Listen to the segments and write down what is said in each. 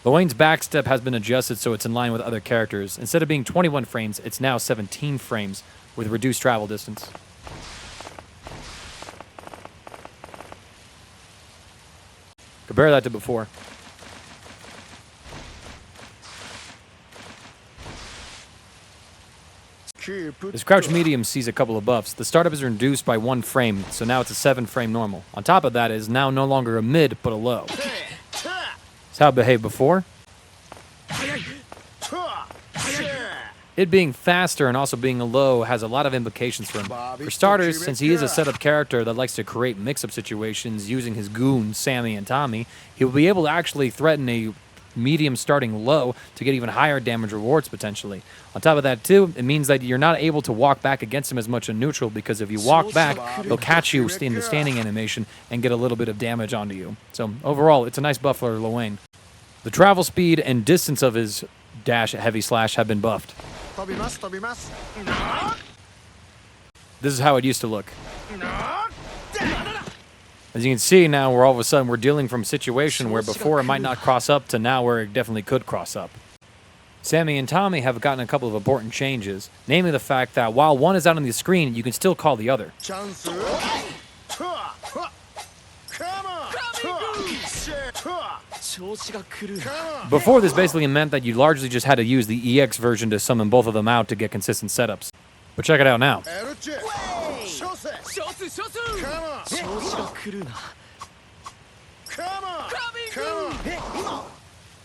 Lowain's backstep has been adjusted so it's in line with other characters. Instead of being 21 frames, it's now 17 frames with reduced travel distance. Compare that to before. This crouch medium sees a couple of buffs. The startup is reduced by 1 frame, so now it's a 7 frame normal. On top of that, it is now no longer a mid, but a low. That's how it behaved before. It being faster and also being a low has a lot of implications for him. For starters, since he is a setup character that likes to create mix-up situations using his goons, Sammy and Tommy, he will be able to actually threaten a medium starting low to get even higher damage rewards potentially. On top of that too, it means that you're not able to walk back against him as much in neutral, because if you walk back, they'll catch you in the standing animation and get a little bit of damage onto you. So overall, it's a nice buff for Lowain. The travel speed and distance of his dash heavy slash have been buffed. This is how it used to look. As you can see now, we're all of a sudden we're dealing from a situation where before it might not cross up to now where it definitely could cross up. Sammy and Tommy have gotten a couple of important changes, namely the fact that while one is out on the screen, you can still call the other. Before, this basically meant that you largely just had to use the EX version to summon both of them out to get consistent setups. But check it out now.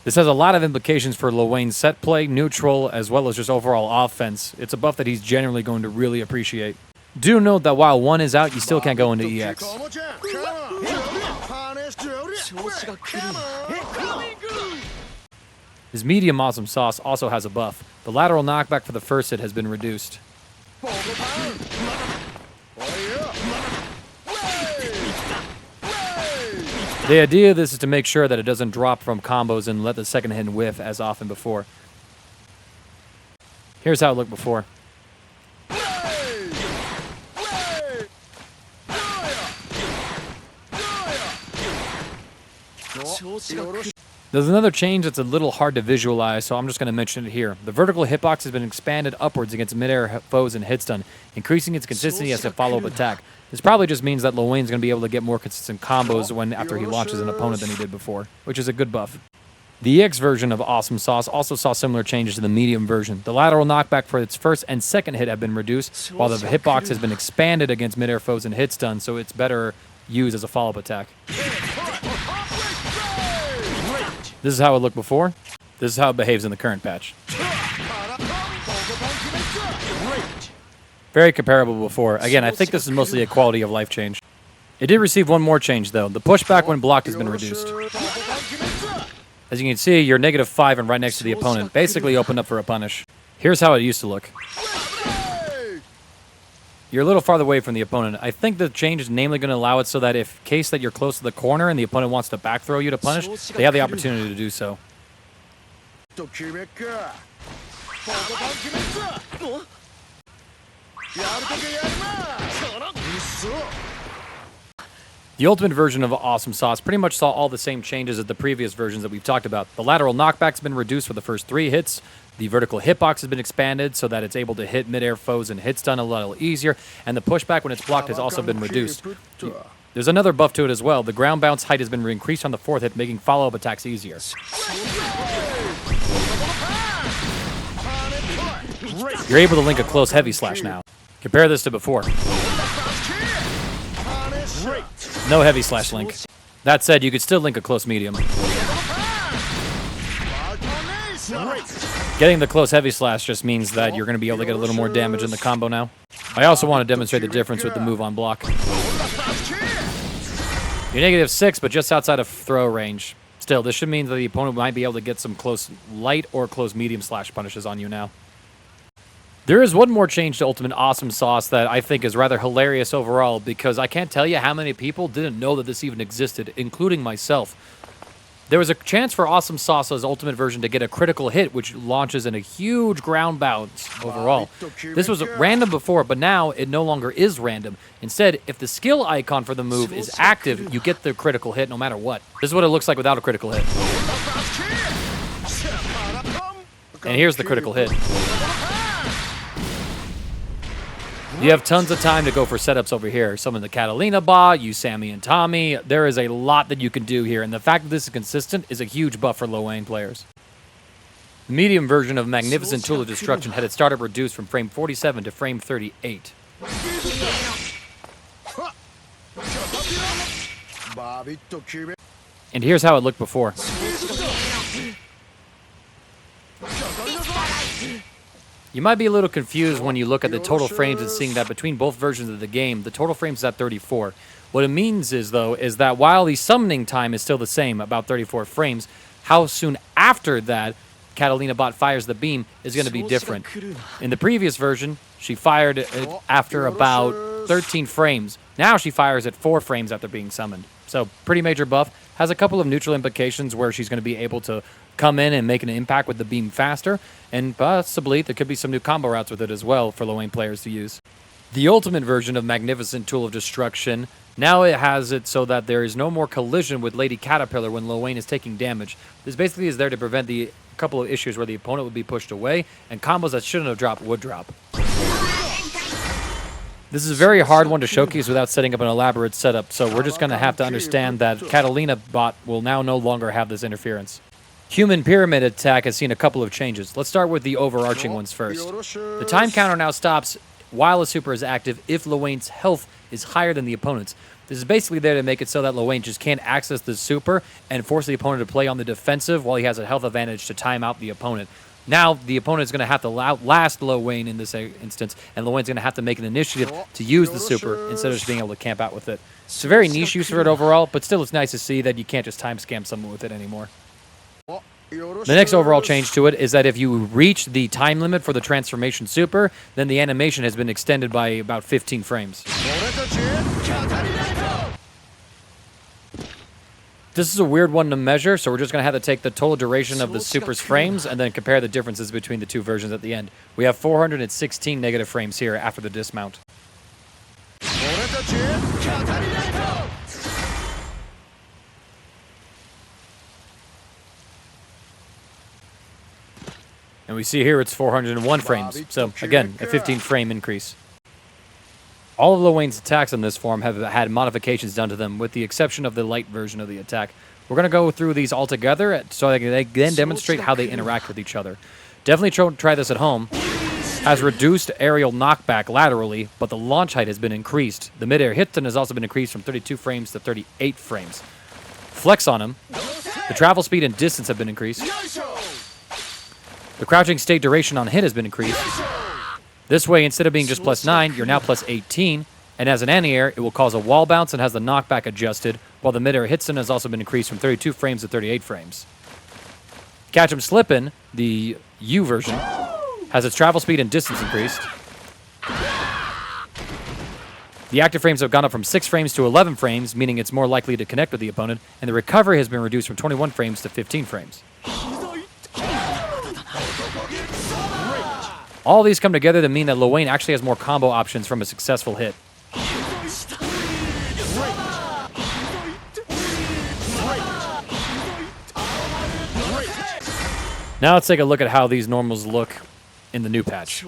This has a lot of implications for Lowain's set play, neutral, as well as just overall offense. It's a buff that he's generally going to really appreciate. Do note that while one is out, you still can't go into EX. His medium awesome sauce also has a buff. The lateral knockback for the first hit has been reduced. The idea of this is to make sure that it doesn't drop from combos and let the second hit whiff as often before. Here's how it looked before. There's another change that's a little hard to visualize, so I'm just going to mention it here. The vertical hitbox has been expanded upwards against mid-air foes and hit stun, increasing its consistency as a follow-up attack. This probably just means that Lowain's going to be able to get more consistent combos after he launches an opponent than he did before, which is a good buff. The EX version of Awesome Sauce also saw similar changes to the medium version. The lateral knockback for its first and second hit have been reduced, while the hitbox has been expanded against mid-air foes and hit stun, so it's better used as a follow-up attack. This is how it looked before. This is how it behaves in the current patch. Very comparable before. Again, I think this is mostly a quality of life change. It did receive one more change, though. The pushback when blocked has been reduced. As you can see, you're -5 and right next to the opponent. Basically opened up for a punish. Here's how it used to look. You're a little farther away from the opponent. I think the change is namely going to allow it so that if case that you're close to the corner and the opponent wants to back throw you to punish, they have the opportunity to do so. The ultimate version of Awesome Sauce pretty much saw all the same changes as the previous versions that we've talked about. The lateral knockback's been reduced for the first 3 hits. The vertical hitbox has been expanded so that it's able to hit mid-air foes and hit stun a little easier. And the pushback when it's blocked has also been reduced. There's another buff to it as well. The ground bounce height has been increased on the 4th hit, making follow-up attacks easier. You're able to link a close heavy slash now. Compare this to before. No heavy slash link. That said, you could still link a close medium. Getting the close heavy slash just means that you're going to be able to get a little more damage in the combo now. I also want to demonstrate the difference with the move on block. You're -6, but just outside of throw range. Still, this should mean that the opponent might be able to get some close light or close medium slash punishes on you now. There is one more change to Ultimate Awesome Sauce that I think is rather hilarious overall, because I can't tell you how many people didn't know that this even existed, including myself. There was a chance for Awesome Sauce's ultimate version to get a critical hit, which launches in a huge ground bounce overall. This was random before, but now it no longer is random. Instead, if the skill icon for the move is active, you get the critical hit no matter what. This is what it looks like without a critical hit. And here's the critical hit. You have tons of time to go for setups over here. Summon the Catalina bot, use Sammy and Tommy. There is a lot that you can do here, and the fact that this is consistent is a huge buff for Lowain players. The medium version of Magnificent Tool of Destruction had its startup reduced from frame 47 to frame 38. And here's how it looked before. You might be a little confused when you look at the total frames and seeing that between both versions of the game, the total frames is at 34. What it means is, though, is that while the summoning time is still the same, about 34 frames, how soon after that Catalina bot fires the beam is going to be different. In the previous version, she fired it after about 13 frames. Now she fires at 4 frames after being summoned. So pretty major buff. Has a couple of neutral implications where she's going to be able to come in and make an impact with the beam faster, and possibly there could be some new combo routes with it as well for Lowain players to use. The ultimate version of Magnificent Tool of Destruction, now it has it so that there is no more collision with Lady Caterpillar when Lowain is taking damage. This basically is there to prevent the couple of issues where the opponent would be pushed away and combos that shouldn't have dropped would drop. This is a very hard one to showcase without setting up an elaborate setup, so we're just going to have to understand that Catalina bot will now no longer have this interference. Human Pyramid Attack has seen a couple of changes. Let's start with the overarching ones first. The time counter now stops while a super is active if Lowain's health is higher than the opponent's. This is basically there to make it so that Lowain just can't access the super and force the opponent to play on the defensive while he has a health advantage to time out the opponent. Now, the opponent is going to have to outlast Lowain in this instance, and Lowain's going to have to make an initiative to use the super instead of just being able to camp out with it. It's a very niche use for it overall, but still it's nice to see that you can't just time scam someone with it anymore. The next overall change to it is that if you reach the time limit for the transformation super, then the animation has been extended by about 15 frames. This is a weird one to measure, so we're just going to have to take the total duration of the super's frames and then compare the differences between the two versions at the end. We have 416 negative frames here after the dismount. And we see here it's 401 frames, so again, a 15 frame increase. All of Lowain's attacks in this form have had modifications done to them, with the exception of the light version of the attack. We're going to go through these all together so they can then demonstrate how they interact with each other. Definitely try this at home. Has reduced aerial knockback laterally, but the launch height has been increased. The mid-air hit stun has also been increased from 32 frames to 38 frames. Flex on him. The travel speed and distance have been increased. The crouching state duration on hit has been increased. This way, instead of being just +9, you're now +18. And as an anti-air, it will cause a wall bounce and has the knockback adjusted, while the mid-air hit stun has also been increased from 32 frames to 38 frames. Catch 'em Slippin', the U version, has its travel speed and distance increased. The active frames have gone up from 6 frames to 11 frames, meaning it's more likely to connect with the opponent, and the recovery has been reduced from 21 frames to 15 frames. All these come together to mean that Lowain actually has more combo options from a successful hit. Now let's take a look at how these normals look in the new patch.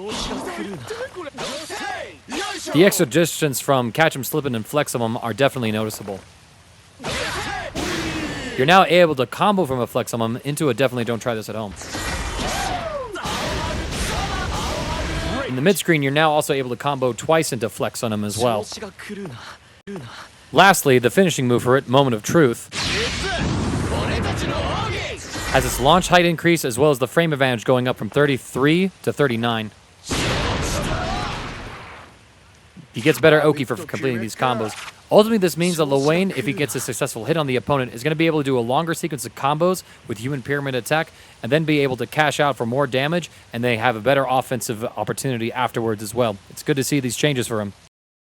The extra distance from Catch 'em Slippin' and Flex 'em are definitely noticeable. You're now able to combo from a Flex 'em into a definitely don't try this at home. In the mid-screen, you're now also able to combo twice into Flex on him as well. Lastly, the finishing move for it, Moment of Truth, has its launch height increase as well as the frame advantage going up from 33 to 39. He gets better Oki for completing these combos. Ultimately, this means that Lowain, if he gets a successful hit on the opponent, is going to be able to do a longer sequence of combos with Human Pyramid Attack and then be able to cash out for more damage, and they have a better offensive opportunity afterwards as well. It's good to see these changes for him.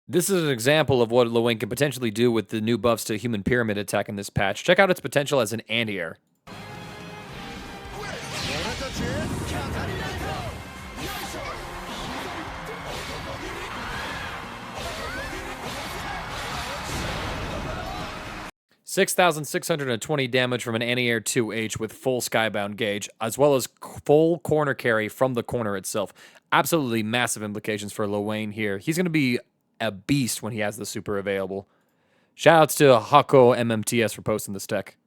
This is an example of what Lowain can potentially do with the new buffs to Human Pyramid Attack in this patch. Check out its potential as an anti-air. 6,620 damage from an anti-air 2H with full skybound gauge, as well as full corner carry from the corner itself. Absolutely massive implications for Lowain here. He's going to be a beast when he has the super available. Shoutouts to Hako MMTS for posting this tech.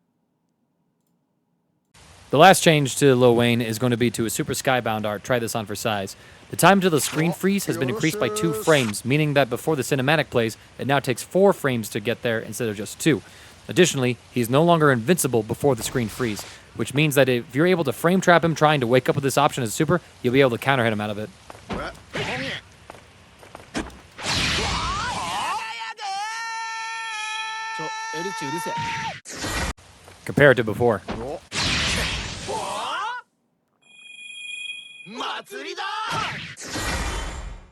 The last change to Lowain is going to be to a super skybound art. Try this on for size. The time to the screen freeze has been increased by 2 frames, meaning that before the cinematic plays, it now takes 4 frames to get there instead of just 2. Additionally, he's no longer invincible before the screen freeze, which means that if you're able to frame trap him trying to wake up with this option as super, you'll be able to counter hit him out of it. Compared to before.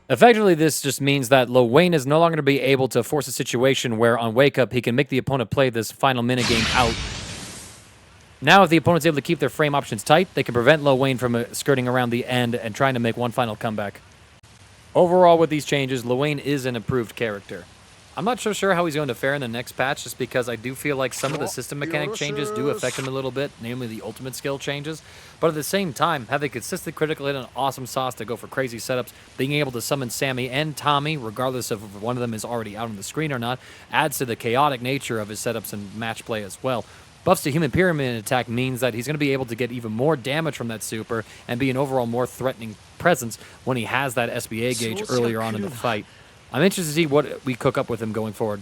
Effectively, this just means that Lowain is no longer going to be able to force a situation where on wake up he can make the opponent play this final minigame out. Now, if the opponent's able to keep their frame options tight, they can prevent Lowain from skirting around the end and trying to make one final comeback. Overall, with these changes, Lowain is an improved character. I'm not so sure how he's going to fare in the next patch, just because I do feel like some of the system mechanic changes do affect him a little bit, namely the ultimate skill changes. But at the same time, having consistent critical hit and awesome sauce to go for crazy setups, being able to summon Sammy and Tommy, regardless of if one of them is already out on the screen or not, adds to the chaotic nature of his setups and match play as well. Buffs to Human Pyramid attack means that he's going to be able to get even more damage from that super and be an overall more threatening presence when he has that SBA gauge earlier on in the fight. I'm interested to see what we cook up with him going forward.